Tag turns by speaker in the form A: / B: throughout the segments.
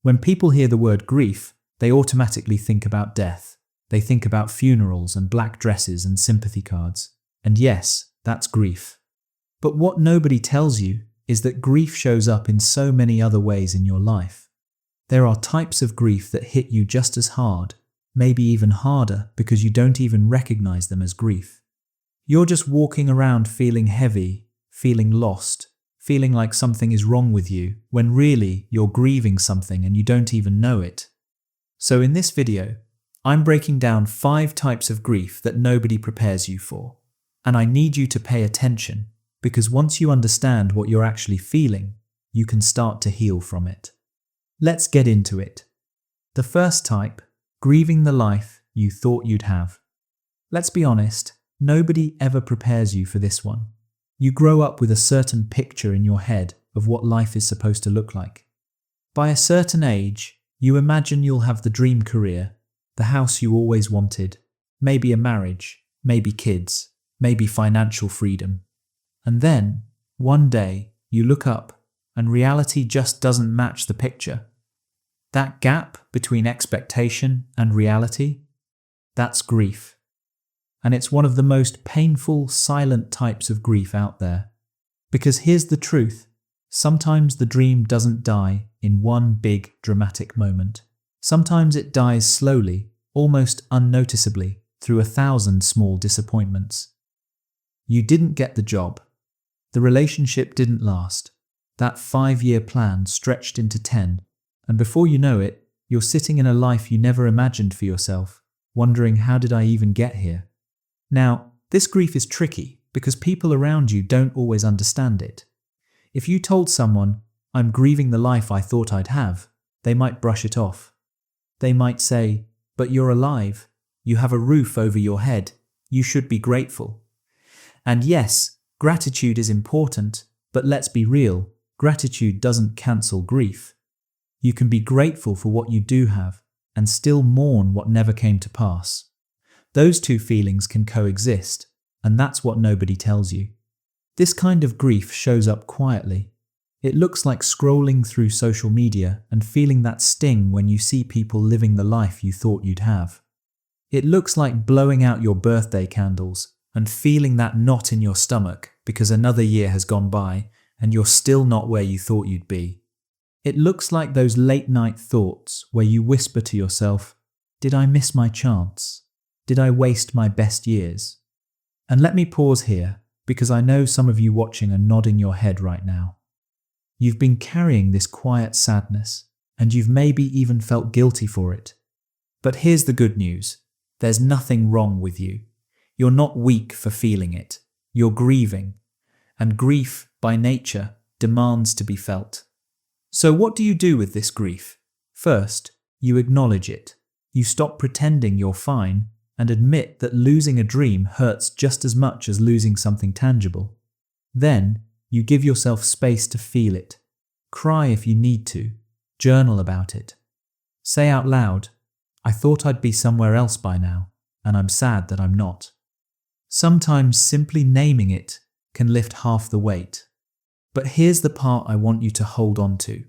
A: When people hear the word grief, they automatically think about death. They think about funerals and black dresses and sympathy cards. And yes, that's grief. But what nobody tells you is that grief shows up in so many other ways in your life. There are types of grief that hit you just as hard, maybe even harder, because you don't even recognize them as grief. You're just walking around feeling heavy, feeling lost, feeling like something is wrong with you, when really you're grieving something and you don't even know it. So in this video, I'm breaking down 5 types of grief that nobody prepares you for. And I need you to pay attention, because once you understand what you're actually feeling, you can start to heal from it. Let's get into it. The first type, grieving the life you thought you'd have. Let's be honest, nobody ever prepares you for this one. You grow up with a certain picture in your head of what life is supposed to look like. By a certain age, you imagine you'll have the dream career, the house you always wanted, maybe a marriage, maybe kids, maybe financial freedom. And then, one day, you look up and reality just doesn't match the picture. That gap between expectation and reality, that's grief. And it's one of the most painful, silent types of grief out there. Because here's the truth, sometimes the dream doesn't die in one big, dramatic moment. Sometimes it dies slowly, almost unnoticeably, through 1,000 small disappointments. You didn't get the job. The relationship didn't last. That 5-year plan stretched into 10. And before you know it, you're sitting in a life you never imagined for yourself, wondering, how did I even get here? Now, this grief is tricky because people around you don't always understand it. If you told someone, I'm grieving the life I thought I'd have, they might brush it off. They might say, but you're alive. You have a roof over your head. You should be grateful. And yes, gratitude is important, but let's be real, gratitude doesn't cancel grief. You can be grateful for what you do have and still mourn what never came to pass. Those two feelings can coexist, and that's what nobody tells you. This kind of grief shows up quietly. It looks like scrolling through social media and feeling that sting when you see people living the life you thought you'd have. It looks like blowing out your birthday candles and feeling that knot in your stomach because another year has gone by and you're still not where you thought you'd be. It looks like those late-night thoughts where you whisper to yourself, did I miss my chance? Did I waste my best years? And let me pause here, because I know some of you watching are nodding your head right now. You've been carrying this quiet sadness, and you've maybe even felt guilty for it. But here's the good news. There's nothing wrong with you. You're not weak for feeling it. You're grieving. And grief, by nature, demands to be felt. So what do you do with this grief? First, you acknowledge it. You stop pretending you're fine and admit that losing a dream hurts just as much as losing something tangible. Then, you give yourself space to feel it. Cry if you need to. Journal about it. Say out loud, I thought I'd be somewhere else by now, and I'm sad that I'm not. Sometimes simply naming it can lift half the weight. But here's the part I want you to hold on to.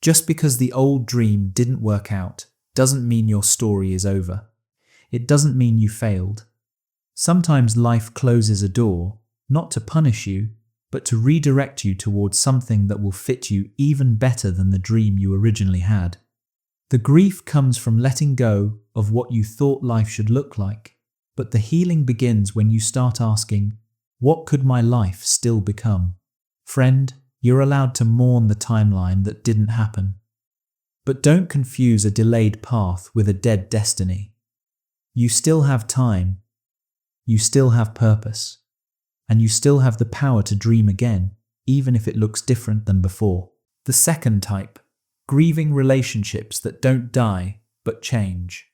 A: Just because the old dream didn't work out doesn't mean your story is over. It doesn't mean you failed. Sometimes life closes a door, not to punish you, but to redirect you towards something that will fit you even better than the dream you originally had. The grief comes from letting go of what you thought life should look like, but the healing begins when you start asking, what could my life still become? Friend, you're allowed to mourn the timeline that didn't happen. But don't confuse a delayed path with a dead destiny. You still have time, you still have purpose, and you still have the power to dream again, even if it looks different than before. The second type, grieving relationships that don't die but change.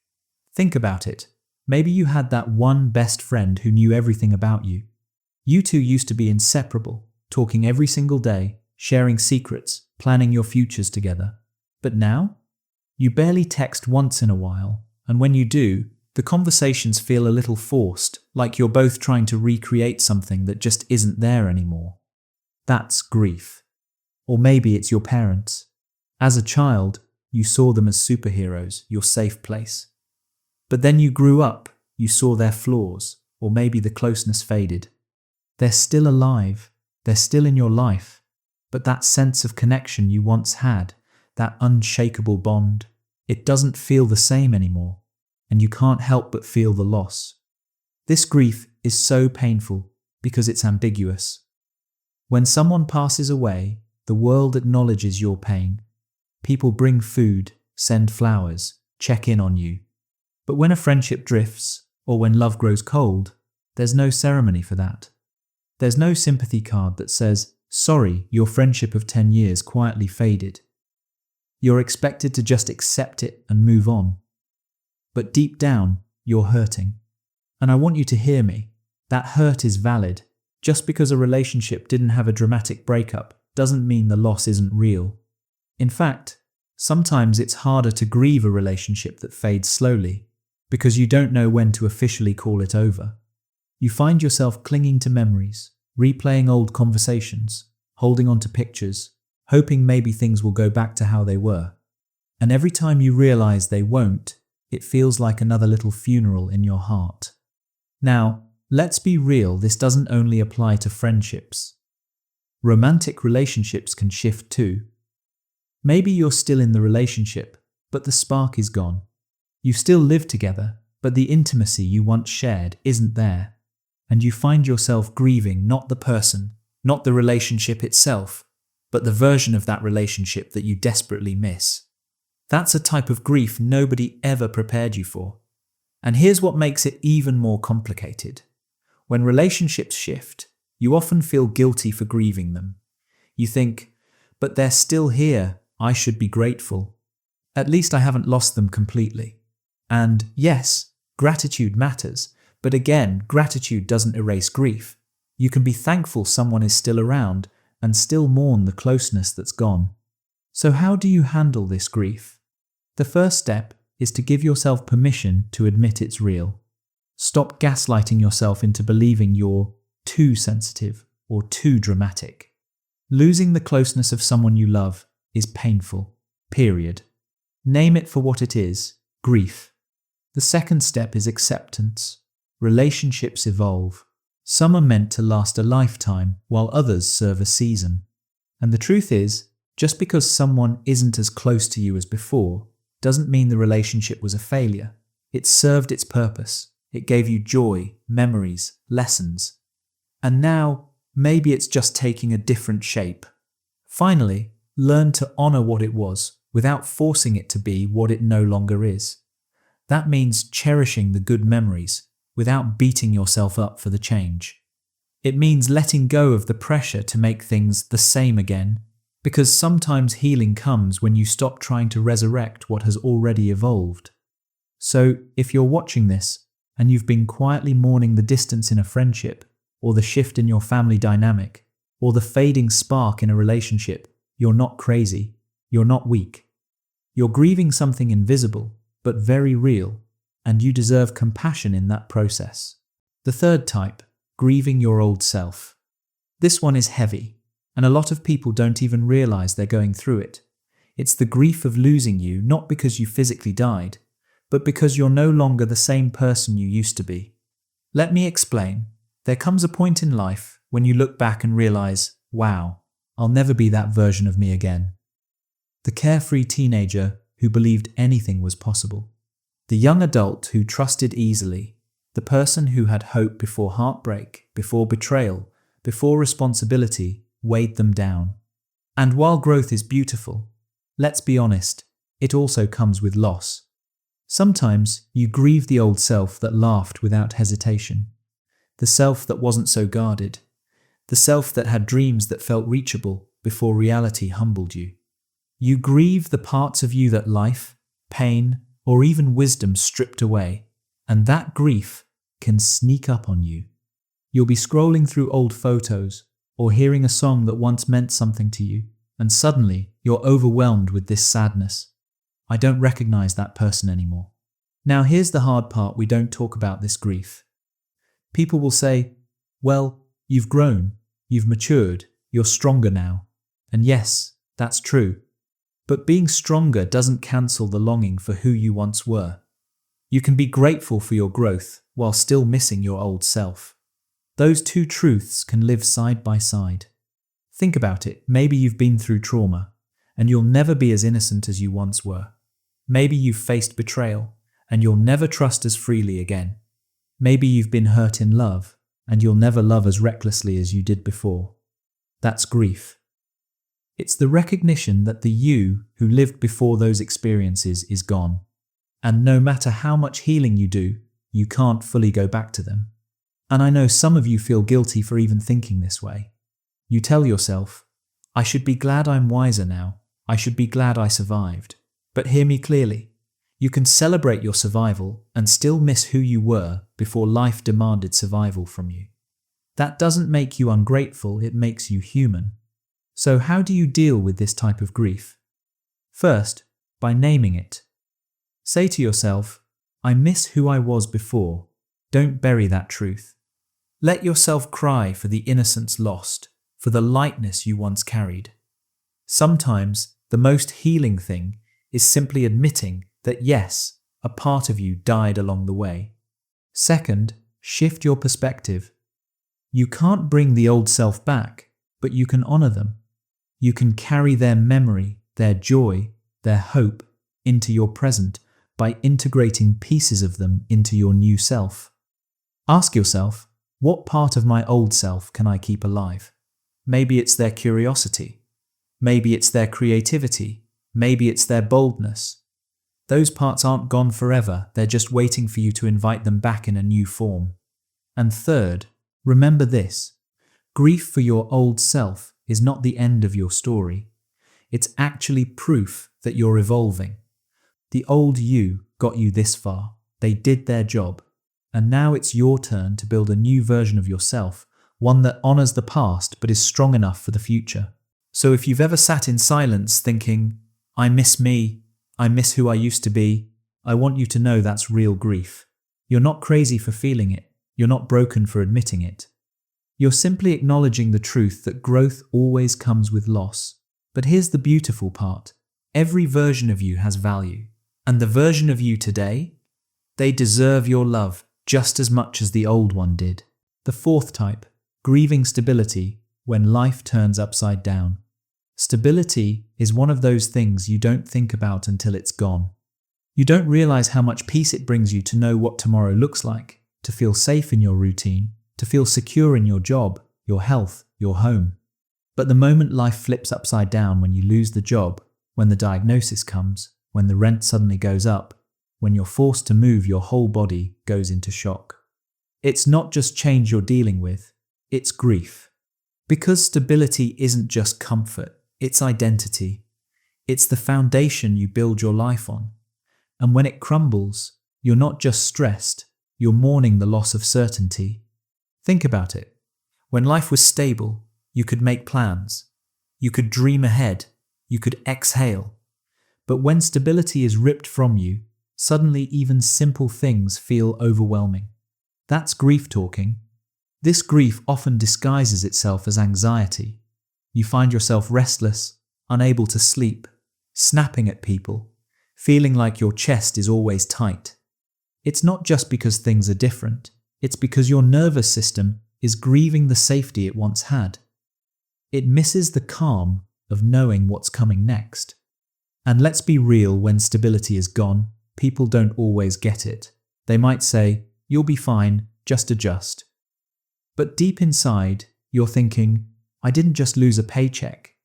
A: Think about it. Maybe you had that one best friend who knew everything about you. You two used to be inseparable, talking every single day, sharing secrets, planning your futures together. But now? You barely text once in a while, and when you do, the conversations feel a little forced, like you're both trying to recreate something that just isn't there anymore. That's grief. Or maybe it's your parents. As a child, you saw them as superheroes, your safe place. But then you grew up, you saw their flaws, or maybe the closeness faded. They're still alive, they're still in your life, but that sense of connection you once had, that unshakable bond, it doesn't feel the same anymore, and you can't help but feel the loss. This grief is so painful because it's ambiguous. When someone passes away, the world acknowledges your pain. People bring food, send flowers, check in on you. But when a friendship drifts, or when love grows cold, there's no ceremony for that. There's no sympathy card that says, "Sorry, your friendship of 10 years quietly faded." You're expected to just accept it and move on. But deep down, you're hurting. And I want you to hear me. That hurt is valid. Just because a relationship didn't have a dramatic breakup doesn't mean the loss isn't real. In fact, sometimes it's harder to grieve a relationship that fades slowly, because you don't know when to officially call it over. You find yourself clinging to memories, replaying old conversations, holding on to pictures, hoping maybe things will go back to how they were. And every time you realize they won't, it feels like another little funeral in your heart. Now, let's be real, this doesn't only apply to friendships. Romantic relationships can shift too. Maybe you're still in the relationship, but the spark is gone. You still live together, but the intimacy you once shared isn't there. And you find yourself grieving not the person, not the relationship itself, but the version of that relationship that you desperately miss. That's a type of grief nobody ever prepared you for. And here's what makes it even more complicated. When relationships shift, you often feel guilty for grieving them. You think, but they're still here, I should be grateful. At least I haven't lost them completely. And yes, gratitude matters, but again, gratitude doesn't erase grief. You can be thankful someone is still around and still mourn the closeness that's gone. So how do you handle this grief? The first step is to give yourself permission to admit it's real. Stop gaslighting yourself into believing you're too sensitive or too dramatic. Losing the closeness of someone you love is painful, period. Name it for what it is, grief. The second step is acceptance. Relationships evolve. Some are meant to last a lifetime, while others serve a season. And the truth is, just because someone isn't as close to you as before, doesn't mean the relationship was a failure. It served its purpose. It gave you joy, memories, lessons. And now, maybe it's just taking a different shape. Finally, learn to honor what it was without forcing it to be what it no longer is. That means cherishing the good memories without beating yourself up for the change. It means letting go of the pressure to make things the same again, because sometimes healing comes when you stop trying to resurrect what has already evolved. So, if you're watching this and you've been quietly mourning the distance in a friendship, or the shift in your family dynamic, or the fading spark in a relationship, you're not crazy, you're not weak. You're grieving something invisible, but very real, and you deserve compassion in that process. The third type, grieving your old self. This one is heavy, and a lot of people don't even realize they're going through it. It's the grief of losing you, not because you physically died, but because you're no longer the same person you used to be. Let me explain. There comes a point in life when you look back and realize, wow, I'll never be that version of me again. The carefree teenager who believed anything was possible. The young adult who trusted easily. The person who had hope before heartbreak, before betrayal, before responsibility weighed them down. And while growth is beautiful, let's be honest, it also comes with loss. Sometimes you grieve the old self that laughed without hesitation. The self that wasn't so guarded. The self that had dreams that felt reachable before reality humbled you. You grieve the parts of you that life, pain, or even wisdom stripped away, and that grief can sneak up on you. You'll be scrolling through old photos or hearing a song that once meant something to you, and suddenly you're overwhelmed with this sadness. I don't recognize that person anymore. Now here's the hard part, we don't talk about this grief. People will say, well, you've grown, you've matured, you're stronger now. And yes, that's true. But being stronger doesn't cancel the longing for who you once were. You can be grateful for your growth while still missing your old self. Those two truths can live side by side. Think about it. Maybe you've been through trauma, and you'll never be as innocent as you once were. Maybe you've faced betrayal, and you'll never trust as freely again. Maybe you've been hurt in love, and you'll never love as recklessly as you did before. That's grief. It's the recognition that the you who lived before those experiences is gone. And no matter how much healing you do, you can't fully go back to them. And I know some of you feel guilty for even thinking this way. You tell yourself, I should be glad I'm wiser now. I should be glad I survived. But hear me clearly. You can celebrate your survival and still miss who you were before life demanded survival from you. That doesn't make you ungrateful, it makes you human. So how do you deal with this type of grief? First, by naming it. Say to yourself, I miss who I was before. Don't bury that truth. Let yourself cry for the innocence lost, for the lightness you once carried. Sometimes the most healing thing is simply admitting that yes, a part of you died along the way. Second, shift your perspective. You can't bring the old self back, but you can honor them. You can carry their memory, their joy, their hope into your present by integrating pieces of them into your new self. Ask yourself, what part of my old self can I keep alive? Maybe it's their curiosity. Maybe it's their creativity. Maybe it's their boldness. Those parts aren't gone forever, they're just waiting for you to invite them back in a new form. And third, remember this. Grief for your old self is not the end of your story. It's actually proof that you're evolving. The old you got you this far. They did their job. And now it's your turn to build a new version of yourself, one that honors the past but is strong enough for the future. So if you've ever sat in silence thinking, I miss me, I miss who I used to be, I want you to know that's real grief. You're not crazy for feeling it. You're not broken for admitting it. You're simply acknowledging the truth that growth always comes with loss. But here's the beautiful part. Every version of you has value. And the version of you today, they deserve your love just as much as the old one did. The fourth type, grieving stability when life turns upside down. Stability is one of those things you don't think about until it's gone. You don't realize how much peace it brings you to know what tomorrow looks like, to feel safe in your routine, to feel secure in your job, your health, your home. But the moment life flips upside down, when you lose the job, when the diagnosis comes, when the rent suddenly goes up, when you're forced to move, your whole body goes into shock. It's not just change you're dealing with, it's grief. Because stability isn't just comfort, it's identity. It's the foundation you build your life on. And when it crumbles, you're not just stressed, you're mourning the loss of certainty. Think about it. When life was stable, you could make plans. You could dream ahead. You could exhale. But when stability is ripped from you, suddenly even simple things feel overwhelming. That's grief talking. This grief often disguises itself as anxiety. You find yourself restless, unable to sleep, snapping at people, feeling like your chest is always tight. It's not just because things are different. It's because your nervous system is grieving the safety it once had. It misses the calm of knowing what's coming next. And let's be real, when stability is gone, people don't always get it. They might say, you'll be fine, just adjust. But deep inside, you're thinking, I didn't just lose a paycheck.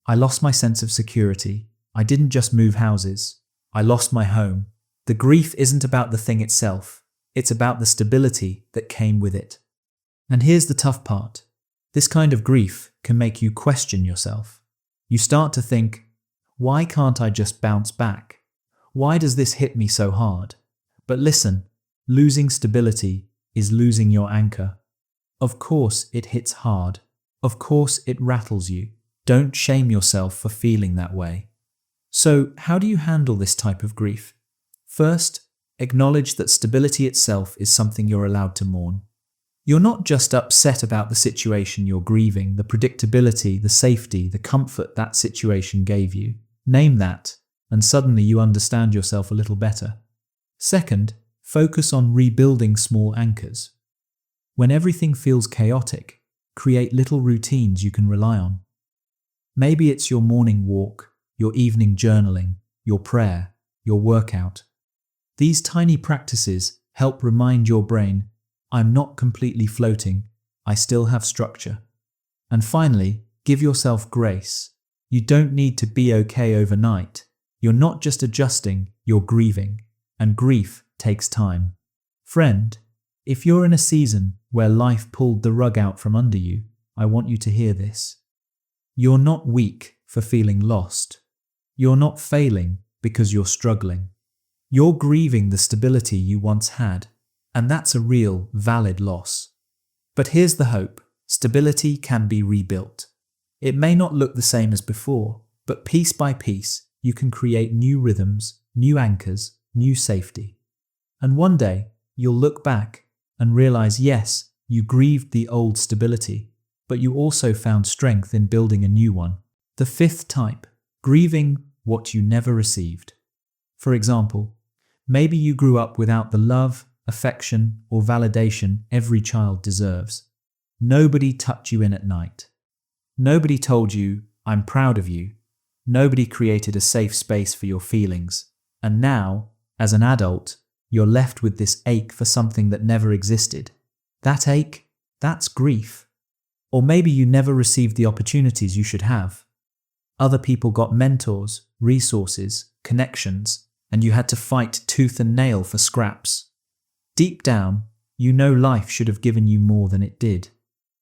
A: I lost my sense of security. I didn't just move houses. I lost my home. The grief isn't about the thing itself. It's about the stability that came with it. And here's the tough part. This kind of grief can make you question yourself. You start to think, why can't I just bounce back? Why does this hit me so hard? But listen, losing stability is losing your anchor. Of course it hits hard. Of course it rattles you. Don't shame yourself for feeling that way. So how do you handle this type of grief? First, acknowledge that stability itself is something you're allowed to mourn. You're not just upset about the situation you're grieving, the predictability, the safety, the comfort that situation gave you. Name that, and suddenly you understand yourself a little better. Second, focus on rebuilding small anchors. When everything feels chaotic, create little routines you can rely on. Maybe it's your morning walk, your evening journaling, your prayer, your workout. These tiny practices help remind your brain, I'm not completely floating, I still have structure. And finally, give yourself grace. You don't need to be okay overnight. You're not just adjusting, you're grieving. And grief takes time. Friend, if you're in a season where life pulled the rug out from under you, I want you to hear this. You're not weak for feeling lost. You're not failing because you're struggling. You're grieving the stability you once had, and that's a real, valid loss. But here's the hope. Stability can be rebuilt. It may not look the same as before, but piece by piece, you can create new rhythms, new anchors, new safety. And one day, you'll look back and realize, yes, you grieved the old stability, but you also found strength in building a new one. The fifth type, grieving what you never received. For example, maybe you grew up without the love, affection, or validation every child deserves. Nobody tucked you in at night. Nobody told you, I'm proud of you. Nobody created a safe space for your feelings. And now, as an adult, you're left with this ache for something that never existed. That ache, that's grief. Or maybe you never received the opportunities you should have. Other people got mentors, resources, connections, and you had to fight tooth and nail for scraps. Deep down, you know life should have given you more than it did.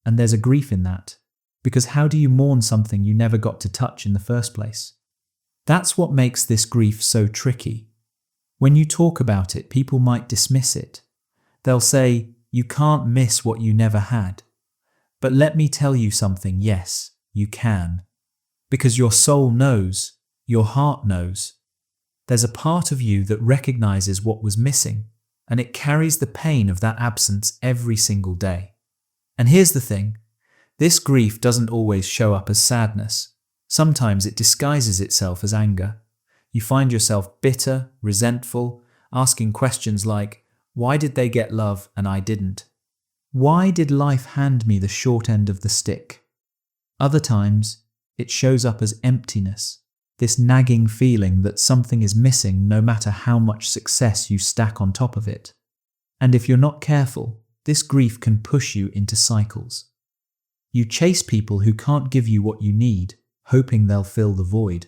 A: And there's a grief in that. Because how do you mourn something you never got to touch in the first place? That's what makes this grief so tricky. When you talk about it, people might dismiss it. They'll say, you can't miss what you never had. But let me tell you something, yes, you can. Because your soul knows, your heart knows. There's a part of you that recognizes what was missing, and it carries the pain of that absence every single day. And here's the thing, this grief doesn't always show up as sadness. Sometimes it disguises itself as anger. You find yourself bitter, resentful, asking questions like, why did they get love and I didn't? Why did life hand me the short end of the stick? Other times, it shows up as emptiness, this nagging feeling that something is missing no matter how much success you stack on top of it. And if you're not careful, this grief can push you into cycles. You chase people who can't give you what you need, hoping they'll fill the void.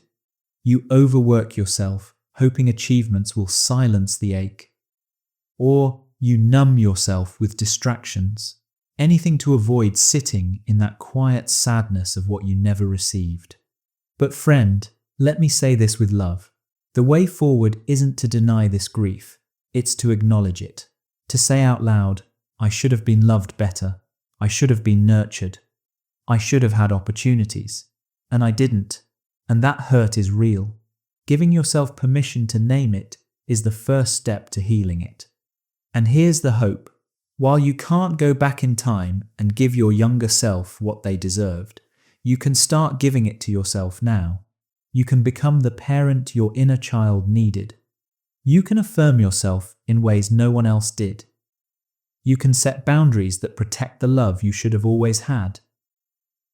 A: You overwork yourself, hoping achievements will silence the ache. Or you numb yourself with distractions, anything to avoid sitting in that quiet sadness of what you never received. But friend, let me say this with love. The way forward isn't to deny this grief, it's to acknowledge it. To say out loud, I should have been loved better. I should have been nurtured. I should have had opportunities. And I didn't. And that hurt is real. Giving yourself permission to name it is the first step to healing it. And here's the hope. While you can't go back in time and give your younger self what they deserved, you can start giving it to yourself now. You can become the parent your inner child needed. You can affirm yourself in ways no one else did. You can set boundaries that protect the love you should have always had.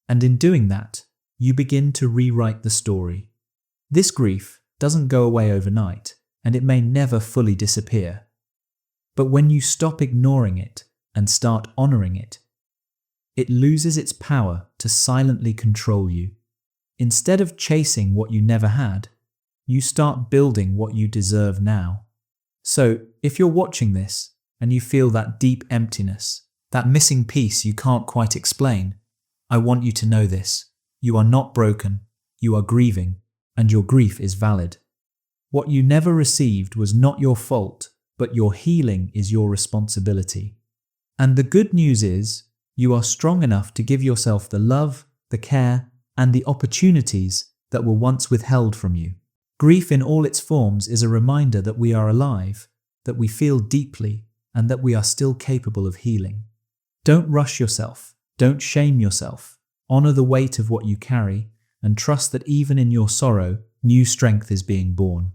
A: And in doing that, you begin to rewrite the story. This grief doesn't go away overnight, and it may never fully disappear. But when you stop ignoring it and start honoring it, it loses its power to silently control you. Instead of chasing what you never had, you start building what you deserve now. So, if you're watching this and you feel that deep emptiness, that missing piece you can't quite explain, I want you to know this. You are not broken, you are grieving, and your grief is valid. What you never received was not your fault, but your healing is your responsibility. And the good news is, you are strong enough to give yourself the love, the care, and the opportunities that were once withheld from you. Grief in all its forms is a reminder that we are alive, that we feel deeply, and that we are still capable of healing. Don't rush yourself. Don't shame yourself. Honor the weight of what you carry, and trust that even in your sorrow, new strength is being born.